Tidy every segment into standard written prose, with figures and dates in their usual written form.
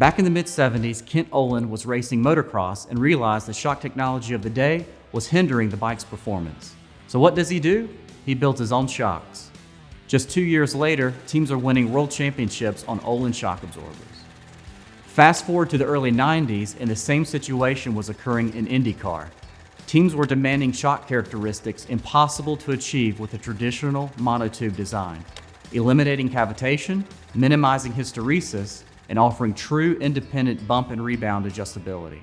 Back in the mid-70s, Kent Öhlin was racing motocross and realized the shock technology of the day was hindering the bike's performance. So what does he do? He built his own shocks. Just 2 years later, teams are winning world championships on Öhlin shock absorbers. Fast forward to the early 90s, and the same situation was occurring in IndyCar. Teams were demanding shock characteristics impossible to achieve with a traditional monotube design, eliminating cavitation, minimizing hysteresis, and offering true independent bump and rebound adjustability.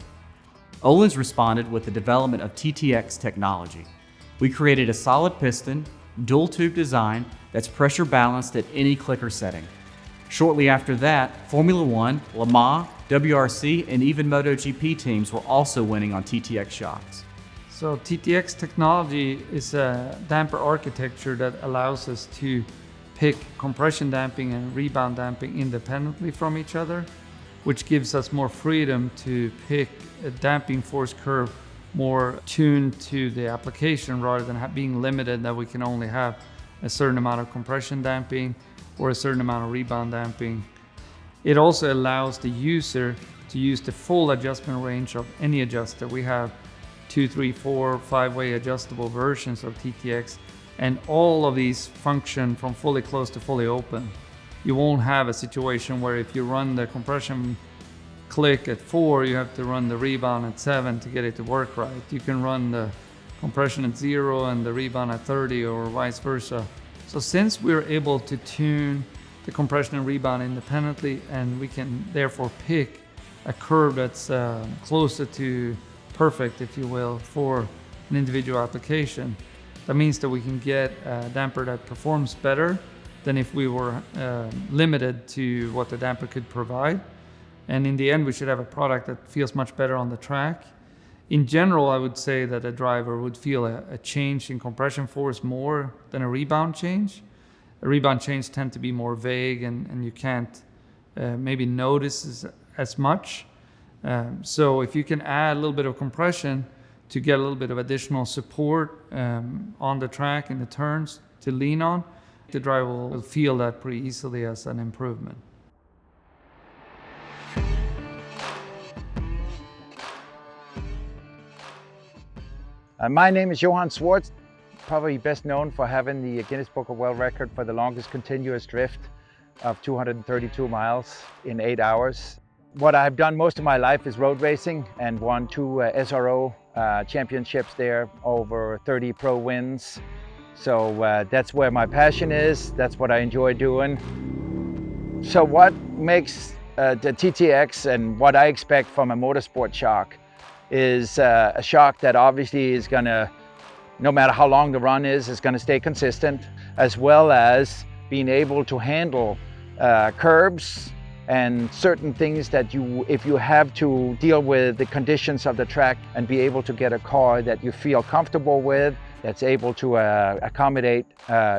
Öhlins responded with the development of TTX technology. We created a solid piston, dual tube design that's pressure balanced at any clicker setting. Shortly after that, Formula One, Le Mans, WRC, and even MotoGP teams were also winning on TTX shocks. So TTX technology is a damper architecture that allows us to pick compression damping and rebound damping independently from each other, which gives us more freedom to pick a damping force curve more tuned to the application rather than being limited that we can only have a certain amount of compression damping or a certain amount of rebound damping. It also allows the user to use the full adjustment range of any adjuster. We have 2, 3, 4, 5-way adjustable versions of TTX, and all of these function from fully closed to fully open. You won't have a situation where if you run the compression click at 4, you have to run the rebound at 7 to get it to work right. You can run the compression at 0 and the rebound at 30 or vice versa. So since we're able to tune the compression and rebound independently, and we can therefore pick a curve that's closer to perfect, if you will, for an individual application, that means that we can get a damper that performs better than if we were limited to what the damper could provide. And in the end, we should have a product that feels much better on the track. In general, I would say that a driver would feel a change in compression force more than a rebound change. A rebound change tend to be more vague and you can't maybe notice as much. So if you can add a little bit of compression to get a little bit of additional support on the track in the turns to lean on, the driver will feel that pretty easily as an improvement. My name is Johan Schwartz, probably best known for having the Guinness Book of World Record for the longest continuous drift of 232 miles in 8 hours. What I've done most of my life is road racing and won 2 SRO championships there, over 30 pro wins. So that's where my passion is, that's what I enjoy doing. So what makes the TTX and what I expect from a motorsport shock is a shock that obviously is gonna, no matter how long the run is gonna stay consistent, as well as being able to handle curbs and certain things that if you have to deal with the conditions of the track, and be able to get a car that you feel comfortable with, that's able to accommodate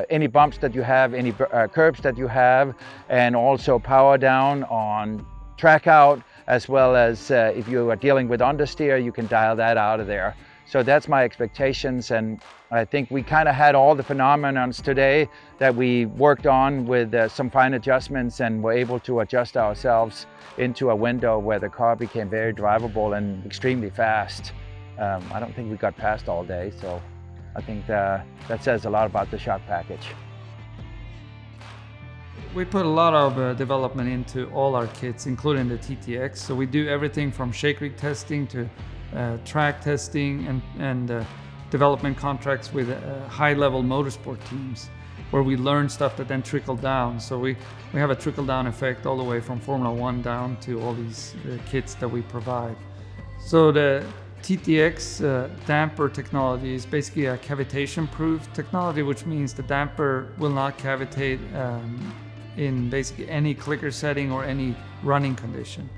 any bumps that you have, any curbs that you have, and also power down on track out, as well as if you are dealing with understeer, you can dial that out of there. So that's my expectations, and I think we kind of had all the phenomenons today that we worked on with some fine adjustments, and were able to adjust ourselves into a window where the car became very drivable and extremely fast. I don't think we got past all day, so I think that says a lot about the shock package. We put a lot of development into all our kits, including the TTX. So we do everything from shake rig testing to track testing and development contracts with high-level motorsport teams, where we learn stuff that then trickle down. So we have a trickle-down effect all the way from Formula One down to all these kits that we provide. So the TTX damper technology is basically a cavitation-proof technology, which means the damper will not cavitate in basically any clicker setting or any running condition.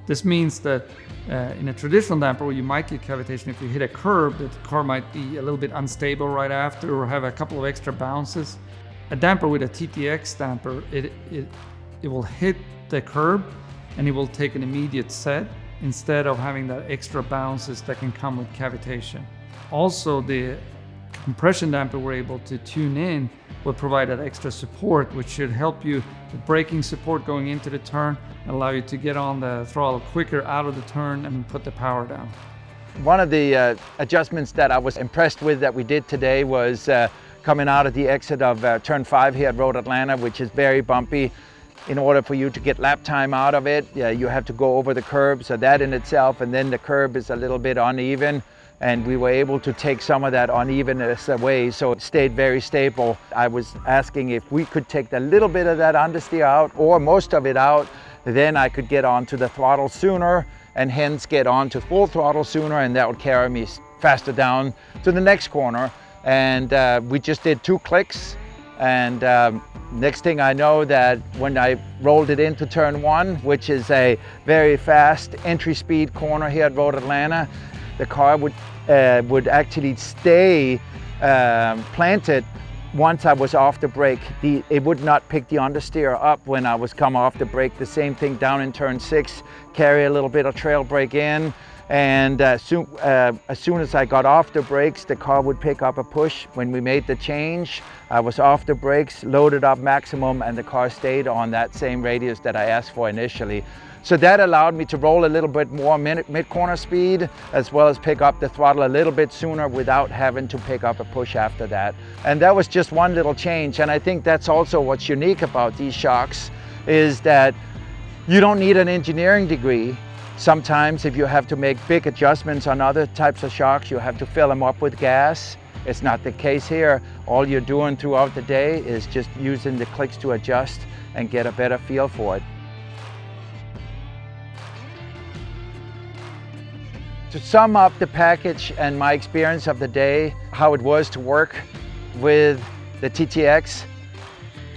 This means that in a traditional damper where you might get cavitation if you hit a curb, that the car might be a little bit unstable right after or have a couple of extra bounces. A damper with a TTX damper, it will hit the curb and it will take an immediate set instead of having that extra bounces that can come with cavitation. Also, the compression damper we're able to tune in will provide that extra support, which should help you with braking support going into the turn, allow you to get on the throttle quicker out of the turn and put the power down. One of the adjustments that I was impressed with that we did today was coming out at the exit of turn 5 here at Road Atlanta, which is very bumpy. In order for you to get lap time out of it, you have to go over the curb, so that in itself, and then the curb is a little bit uneven, and we were able to take some of that unevenness away, so it stayed very stable. I was asking if we could take a little bit of that understeer out, or most of it out, then I could get onto the throttle sooner, and hence get onto full throttle sooner, and that would carry me faster down to the next corner. And we just did 2 clicks, and next thing I know, that when I rolled it into turn 1, which is a very fast entry speed corner here at Road Atlanta, the car would actually stay planted once I was off the brake. It would not pick the understeer up when I was come off the brake. The same thing down in turn 6, carry a little bit of trail brake in, and as soon as I got off the brakes, the car would pick up a push. When we made the change, I was off the brakes, loaded up maximum, and the car stayed on that same radius that I asked for initially. So that allowed me to roll a little bit more mid-corner speed, as well as pick up the throttle a little bit sooner without having to pick up a push after that. And that was just one little change. And I think that's also what's unique about these shocks, is that you don't need an engineering degree. Sometimes if you have to make big adjustments on other types of shocks, you have to fill them up with gas. It's not the case here. All you're doing throughout the day is just using the clicks to adjust and get a better feel for it. To sum up the package and my experience of the day, how it was to work with the TTX,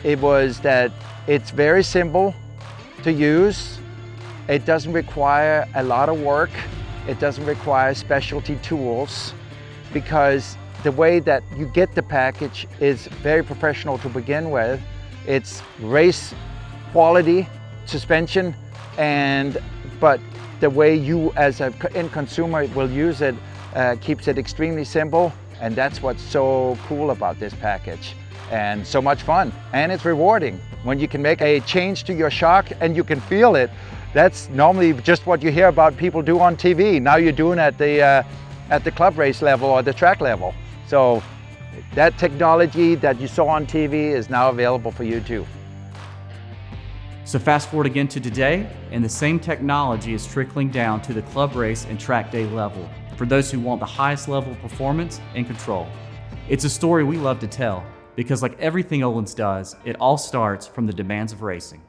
it was that it's very simple to use. It doesn't require a lot of work. It doesn't require specialty tools, because the way that you get the package is very professional to begin with. It's race quality suspension, but the way you as an end consumer will use it keeps it extremely simple, and that's what's so cool about this package. And so much fun, and it's rewarding. When you can make a change to your shock and you can feel it, that's normally just what you hear about people do on TV. Now you're doing at the club race level or the track level. So that technology that you saw on TV is now available for you too. So fast forward again to today, and the same technology is trickling down to the club race and track day level for those who want the highest level of performance and control. It's a story we love to tell, because like everything Öhlins does, it all starts from the demands of racing.